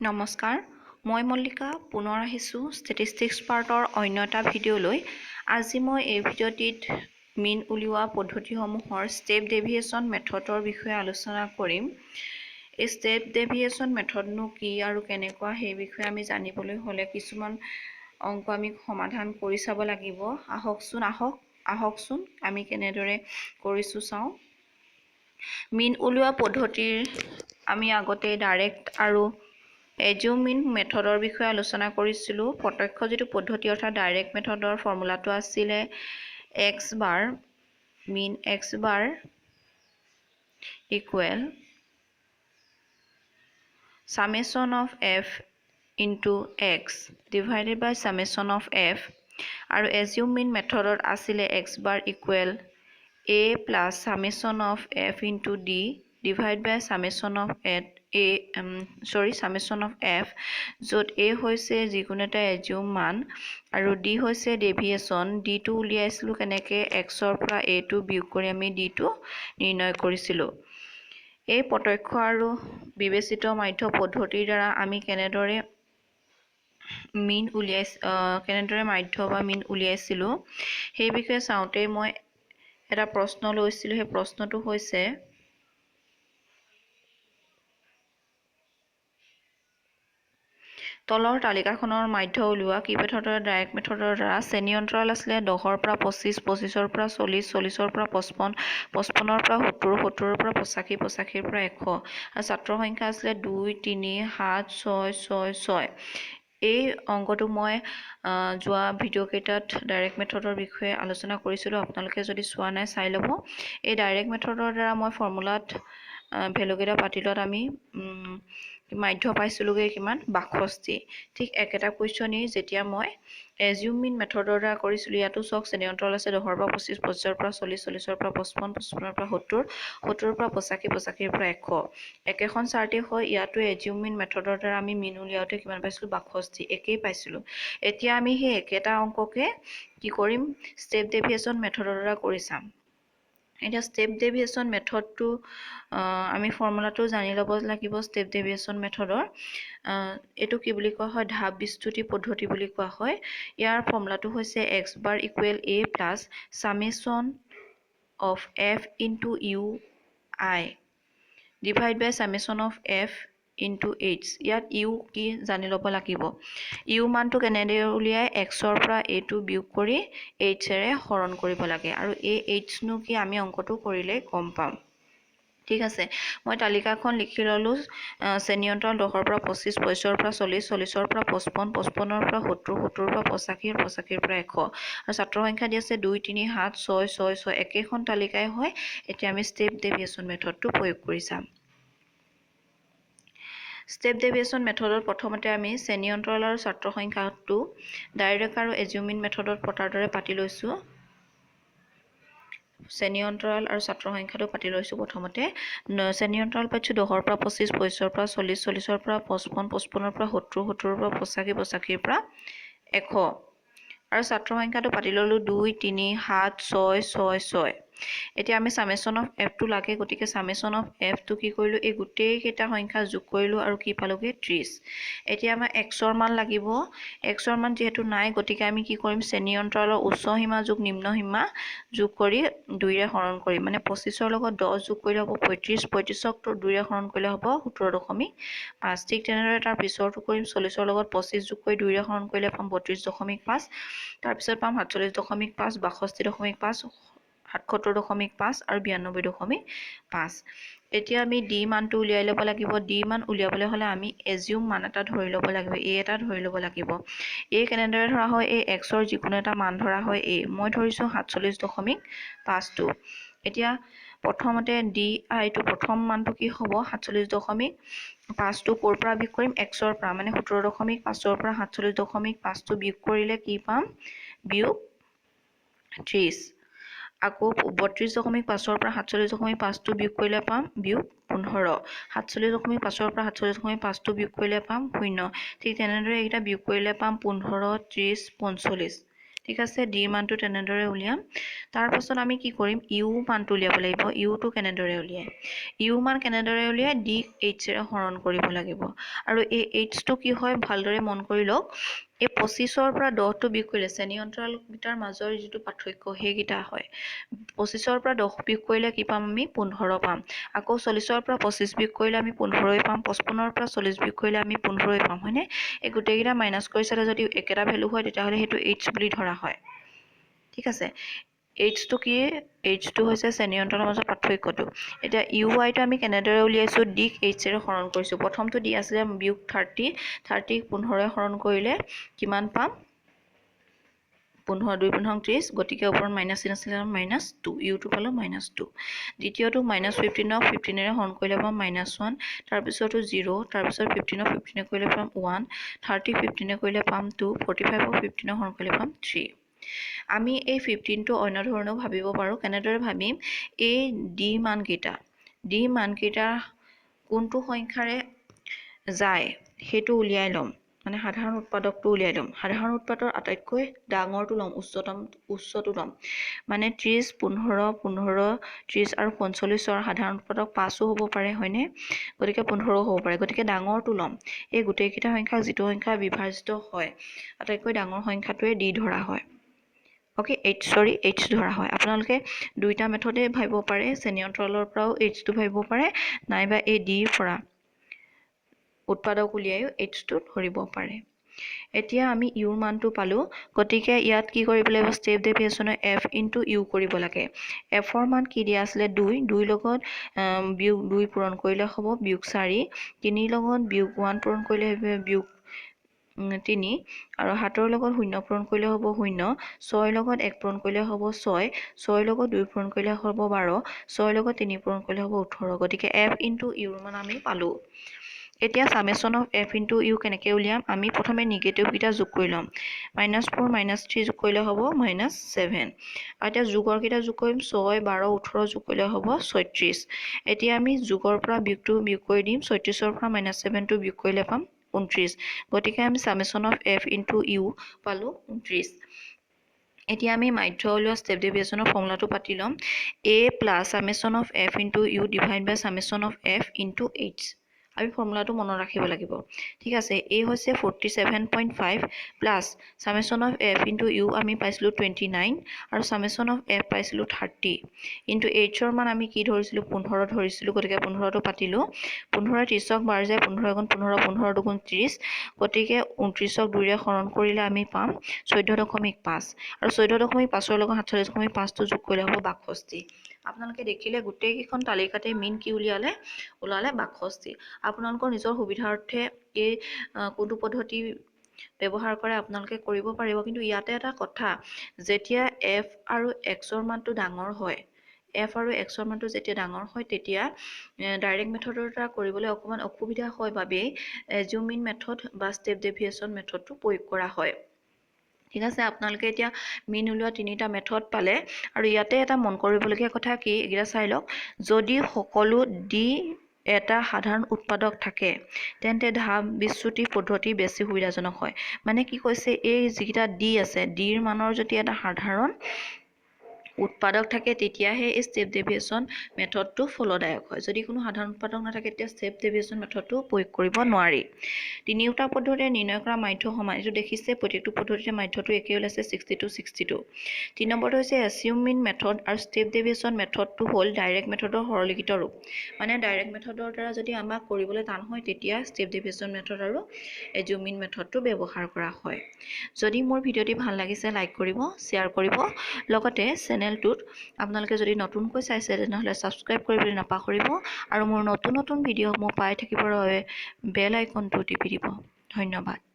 নমস্কাৰ, মই মল্লিকা পুনৰ আহিছোঁ ষ্টেটিষ্টিক্স পাৰ্টৰ অন্য এটা ভিডিঅ'লৈ। আজি মই এই ভিডিঅ'টিত মিন উলিওৱা পদ্ধতিসমূহৰ ষ্টেপ ডেভিয়েশ্যন মেথডৰ বিষয়ে আলোচনা কৰিম। এই ষ্টেপ ডেভিয়েশ্যন মেথডনো কি আৰু কেনেকুৱা সেই বিষয়ে আমি জানিবলৈ হ'লে কিছুমান অংক আমি সমাধান কৰি চাব লাগিব। আহকচোন আমি কেনেদৰে কৰিছোঁ চাওঁ। মিন উলিওৱা পদ্ধতিৰ আমি আগতে ডাইৰেক্ট আৰু এজিউম মিন মেথডৰ বিষয়ে আলোচনা কৰিছিলোঁ। প্ৰত্যক্ষ যিটো পদ্ধতি অৰ্থাৎ ডাইৰেক্ট মেথডৰ ফৰ্মুলাটো আছিলে x bar mean x bar equal summation of f into x divided by summation of f আৰু এজিউম মিন মেথডত আছিলে x bar equal a plus summation of f into d divided by summation of summation of f য'ত a হৈছে যিকোনো এটা assume মান আৰু d হৈছে ডেভিয়েশ্যন। d টো উলিয়াইছিলোঁ কেনেকৈ xৰ পৰা a টো বিয়োগ কৰি আমি d টো নিৰ্ণয় কৰিছিলোঁ। এই প্ৰত্যক্ষ আৰু বিবেচিত মাধ্য পদ্ধতিৰ দ্বাৰা আমি কেনেদৰে মাধ্য বা মিন উলিয়াইছিলোঁ সেই বিষয়ে চাওঁতে মই এটা প্ৰশ্ন লৈছিলোঁ। সেই প্ৰশ্নটো হৈছে তলৰ তালিকাখনৰ মাধ্য উলিওৱা কি মেথডৰ ডাইৰেক্ট মেথডৰ দ্বাৰা শ্ৰেণী অন্তৰাল আছিলে 10ৰ পৰা 25, 25ৰ পৰা 40, 40ৰ পৰা 55, 55ৰ পৰা 70, 70ৰ পৰা 85, 85ৰ পৰা 100 আৰু ছাত্ৰৰ সংখ্যা আছিলে 2, 3, 7, 6, 6, 6। এই অংকটো মই যোৱা ভিডিঅ' কেইটাত ডাইৰেক্ট মেথডৰ বিষয়ে আলোচনা কৰিছিলোঁ। আপোনালোকে যদি চোৱা নাই চাই ল'ব। এই ডাইৰেক্ট মেথডৰ দ্বাৰা মই ফৰ্মুলাত ভেলুকেইটা পাতিলত আমি মাধ্য পাইছিলোঁগৈ কিমান 62। ঠিক একেটা কুৱেশ্যনেই যেতিয়া মই এজিউম মিন মেথডৰ দ্বাৰা কৰিছিলোঁ। ইয়াতো চাওক শ্ৰেণী অন্তৰাল আছে 10ৰ পৰা 25, 25ৰ পৰা 40, 40ৰ পৰা 55, 55ৰ পৰা 70, 70ৰ পৰা 85, 85ৰ পৰা 100। একেখন চাৰ্টেই হয়। ইয়াতো এজিউম মিন মেথডৰ দ্বাৰা আমি মিন উলিয়াওঁতে কিমান পাইছিলোঁ 62 একেই পাইছিলোঁ। এতিয়া আমি সেই একেটা অংককে কি কৰিম ষ্টেপ ডেভিয়েশ্যন মেথডৰ দ্বাৰা কৰি চাম। এতিয়া ষ্টেপ ডেভিয়েশ্যন মেথডটো আমি ফৰ্মুলাটো জানি ল'ব লাগিব। ষ্টেপ ডেভিয়েশ্যন মেথডৰ এইটো কি বুলি কোৱা হয় ঢাপ বিস্তৃতি পদ্ধতি বুলি কোৱা হয়। ইয়াৰ ফৰ্মুলাটো হৈছে x bar equal a plus summation of f into u I divide by summation of f into h। ইয়াত u কি জানি ল'ব লাগিব। u মানটো কেনেদৰে উলিয়াই xৰ পৰা a টো বিয়োগ কৰি hৰে হৰণ কৰিব লাগে আৰু h নো কি আমি অংকটো কৰিলে গম পাম। ঠিক আছে, মই তালিকাখন লিখি ল'লোঁ। শ্ৰেণী অন্তৰাল 10ৰ পৰা 25, 25ৰ পৰা 40, 40ৰ পৰা 55, 55ৰ পৰা 70, 70ৰ পৰা 85, 85ৰ পৰা 100 আৰু ছাত্ৰৰ সংখ্যা দি আছে 2, 3, 7, 6, 6, 6। একেখন তালিকাই হয়। এতিয়া আমি ষ্টেপ ডেভিয়েশ্যন মেথডটো প্ৰয়োগ কৰি চাম। ষ্টেপ ডেভিয়েশ্যন মেথডত প্ৰথমতে আমি শ্ৰেণী অন্তৰাল আৰু ছাত্ৰ সংখ্যাটো ডাইৰেক্ট আৰু এজিউম মিন মেথডত পতাৰ দৰে পাতি লৈছোঁ। শ্ৰেণী অন্তৰাল আৰু ছাত্ৰ সংখ্যাটো পাতি লৈছোঁ। প্ৰথমতে শ্ৰেণী অন্তৰাল পাইছোঁ 10ৰ পৰা 25, 25ৰ পৰা 40, 40ৰ পৰা 55, 55ৰ পৰা 70, 70ৰ পৰা 85, 85ৰ পৰা 100 আৰু ছাত্ৰ সংখ্যাটো পাতি ল'লোঁ 2, 3, 7, 6, 6, 6। এতিয়া আমি সামেশ্যন অফ f টো লাগে, গতিকে সামেশ্যন অফ f টো কি কৰিলোঁ এই গোটেইকেইটা সংখ্যা যোগ কৰিলোঁ আৰু কি পালোঁগৈ 30। এতিয়া আমাৰ xৰ মান লাগিব। xৰ মান যিহেতু নাই গতিকে আমি কি কৰিম শ্ৰেণী অন্তৰালৰ উচ্চ সীমা যোগ নিম্ন সীমা যোগ কৰি 2ৰে হৰণ কৰিম। মানে 25ৰ লগত 10 যোগ কৰিলে হ'ব 35, 35ক 2ৰে হৰণ কৰিলে হ'ব 17.5। ঠিক তেনেদৰে তাৰ পিছৰটো কৰিম 40ৰ লগত 25 যোগ কৰি 2ৰে হৰণ কৰিলে পাম 32.5। তাৰপিছত পাম 47.5, 62.5, 77.5 আৰু 92.5। এতিয়া আমি d মানটো উলিয়াই ল'ব লাগিব। d মান উলিয়াবলৈ হ'লে আমি এজিউম মান এটা ধৰি ল'ব লাগিব, a এটা ধৰি ল'ব লাগিব। a কেনেদৰে ধৰা হয় এই xৰ যিকোনো এটা মান ধৰা হয় a। মই ধৰিছোঁ 47.5টো। এতিয়া প্ৰথমতে d টো প্ৰথম মানটো কি হ'ব 47.5টো ক'ৰ পৰা বিয়োগ কৰিম xৰ পৰা, মানে 17.5ৰ পৰা 47.5টো বিয়োগ কৰিলে কি পাম বিয়োগ 30। আকৌ 32.5ৰ পৰা 47.5টো বিয়োগ কৰিলে পাম বিয়োগ 15। 47.5ৰ পৰা 47.5টো বিয়োগ কৰিলে পাম 0। ঠিক তেনেদৰে এইকেইটা বিয়োগ কৰিলে পাম 15, 30, 45। ঠিক আছে ডিৰ মানটো তেনেদৰে উলিয়াম তাৰ পাছত আমি কি কৰিম ইউ মানটো উলিয়াব লাগিব ইউটো কেনেদৰে উলিয়াই ইউ মান কেনেদৰে উলিয়াই ডি এইচ এৰে হৰণ কৰিব লাগিব আৰু এই এইচটো কি হয় ভালদৰে মন কৰি লওক এই 25ৰ পৰা 10টো বিয়োগ কৰিলে শ্ৰেণী অন্তৰাল কেইটাৰ মাজৰ যিটো পাৰ্থক্য সেইকেইটা হয় 25ৰ পৰা 10 বিয়োগ কৰিলে কি পাম আমি 15 পাম আকৌ 40ৰ পৰা 25 বিয়োগ কৰিলে আমি 15ই পাম 55ৰ পৰা 40 বিয়োগ কৰিলে আমি 15ই পাম হয়নে এই গোটেইকেইটা মাইনাছ কৰি চালে যদি একেটা ভ্যালু হয় তেতিয়াহ'লে সেইটো h বুলি ধৰা হয় ঠিক আছে h টো কি h টো হৈছে শ্ৰেণী অন্তৰালৰ মাজৰ পাৰ্থক্যটো এতিয়া uy টো আমি কেনেদৰে উলিয়াইছো d h এৰে হৰণ কৰিছো প্ৰথমটো d আছিলে বিয়োগ 30 15ৰে হৰণ কৰিলে কিমান পাম 15 2 15 30 গতিকে ওপৰত মাইনাস চিন আছিলে -2 u টো পালো -2 দ্বিতীয়টো -15 15ৰে হৰণ কৰিলে পাম -1 তাৰ পিছতো 0 তাৰ পিছত 15 15 কৰিলে পাম 1 30 15 কৰিলে পাম 2 45 15 হৰণ কৰিলে পাম 3 আমি এই 15 টো অন্য ধৰণেও ভাবিব পাৰো কেনেদৰে ভাবিম এই d মানকেইটা কোনটো সংখ্যাৰে যায় সেইটো উলিয়াই ল'ম মানে সাধাৰণ উৎপাদকটো উলিয়াই ল'ম সাধাৰণ উৎপাদকৰ আটাইতকৈ ডাঙৰটো ল'ম উচ্চটো ল'ম মানে 30 15 15 30 আৰু 45ৰ সাধাৰণ উৎপাদক 5ও হ'ব পাৰে হয়নে গতিকে 15ও হ'ব পাৰে গতিকে ডাঙৰটো ল'ম এই গোটেইকেইটা সংখ্যা যিটো সংখ্যা বিভাজিত হয় আটাইতকৈ ডাঙৰ সংখ্যাটোৱে d ধৰা হয় ওকে h ধৰা হয় আপোনালোকে দুইটা মেথডে ভাবিব পাৰে শ্ৰেণী অন্তৰালৰ পৰাও h টো ভাবিব পাৰে নাইবা এই d ৰ পৰা উৎপাদক উলিয়াইও h টো ধৰিব পাৰে এতিয়া আমি u ৰ মানটো পালো গতিকে ইয়াত কি কৰিব লাগিব ষ্টেপ ডেভিয়েচনৰ f * u কৰিব লাগে f ৰ মান কি দিয়া আছিলে 2 লগত বিয়োগ 2 পূৰণ কৰিলে হ'ব বিয়োগ 4 3 লগত বিয়োগ 1 পূৰণ কৰিলে হ'ব বিয়োগ 3 আৰু 7ৰ লগত 0 পূৰণ কৰিলে হ'ব 0 6 লগত 1 পূৰণ কৰিলে হ'ব 6 6 লগত 2 পূৰণ কৰিলে হ'ব 12 6 লগত 3 পূৰণ কৰিলে হ'ব 18 গতিকে f * u ৰ মান আমি পালো এতিয়া সামেশন অফ f * u কেনেকৈ উলিয়াম আমি প্ৰথমে নিগেটিভ কেইটা যোগ কৰি ল'ম -4 -3 যোগ কৰিলে হ'ব -7 আৰু এতিয়া যোগৰ কেইটা যোগ কৰিম 6 12 18 যোগ কৰিলে হ'ব 36 এতিয়া আমি যোগৰ পৰা বিয়োগটো বিয়োগ কৰি দিম 36ৰ পৰা -7 টো বিয়োগ কৰিলে পাম 29 গতিকে আমি সামেশন অফ f * u পালো 29 এতিয়া আমি মাধ্য উলিওৱা ষ্টেপ ডেভিয়েচনৰ ফৰ্মুলাটো পাতি ল'ম a + summation of f * u divided by summation of f * h আমি ফৰ্মুলাটো মনত ৰাখিব লাগিব ঠিক আছে a হৈছে 47.5 plus summation of f * u আমি পাইছিলো 29 আৰু summation of f পাইছিলো 30 কিন্তু h ৰ মান আমি কি ধৰিছিলো 15 ধৰিছিলো গতিকে 15 টো পাতিলো 15 30ক বাৰ যায় 15 × 15 15 × 2 = 30 গতিকে 29ক 2 ৰে হৰণ কৰিলে আমি পাম 14.5 আৰু 14.5ৰ লগত 47.5 টো যোগ কৰিলে হ'ব 62 আপোনালোকে দেখিলে গোটেই কেইখন তালিকাতে মিন কি ওলালে 62 আপোনালোকৰ নিজৰ সুবিধাৰ্থে এই কোনটো পদ্ধতি ব্যৱহাৰ কৰে আপোনালোকে কৰিব পাৰিব কিন্তু ইয়াতে এটা কথা যেতিয়া f আৰু x ৰ মানটো ডাঙৰ হয় f আৰু x ৰ মানটো যেতিয়া ডাঙৰ হয় তেতিয়া ডাইৰেক্ট মেথডৰ দ্বাৰা কৰিবলৈ অকমান অসুবিধা হয় বাবে জুম ইন মেথড বা ষ্টেপ ডেভিয়েচন মেথডটো প্ৰয়োগ কৰা হয় ঠিক আছে আপোনালোকে এতিয়া মিন উলিওৱা তিনিটা মেথড পালে আৰু ইয়াতে এটা মন কৰিবলগীয়া কথা কি এগিৰা চাই লওক যদি সকলো d এটা সাধাৰণ উৎপাদক থাকে তেন্তে ধাপ বিচ্যুতি পদ্ধতি বেছি সুবিধাজনক হয় মানে কি কৈছে এই যিটা d আছে d ৰ মানৰ যদি এটা সাধাৰণ উৎপাদক থাকে তেতিয়াহে এই ষ্টেপ ডেভিয়েচন মেথডটো ফলদায়ক হয় যদি কোনো সাধাৰণ উৎপাদক নাথাকে তেতিয়া ষ্টেপ ডেভিয়েচন মেথডটো প্ৰয়োগ কৰিব নোৱাৰি তিনিওটা পদ্ধতিৰে নিৰ্ণয় কৰা মাধ্য সমান এইটো দেখিছে প্ৰত্যেকটো পদ্ধতিতে মাধ্যটো একেই ওলাইছে 60 to 62 তিন নম্বৰটো হৈছে এচিউম মিন মেথড আৰু ষ্টেপ ডেভিয়েচন মেথডটো হ'ল ডাইৰেক্ট মেথডৰ সৰলীকৃত ৰূপ মানে ডাইৰেক্ট মেথডৰ দ্বাৰা যদি আমাক কৰিবলৈ টান হয় তেতিয়া ষ্টেপ ডেভিয়েচন মেথড আৰু এচিউম মিন মেথডটো ব্যৱহাৰ কৰা হয় যদি মোৰ ভিডিঅ'টি ভাল লাগিছে লাইক কৰিব শ্বেয়াৰ কৰিব লগতে চেনেলটোত আপোনালোকে যদি নতুনকৈ চাইছে তেনেহলে সাবস্ক্ৰাইব কৰিবলৈ নাপাহৰিব আৰু মোৰ নতুন ভিডিঅ'সমূহ পাই থাকিবৰ বাবে বেল আইকনটো টিপি দিব ধন্যবাদ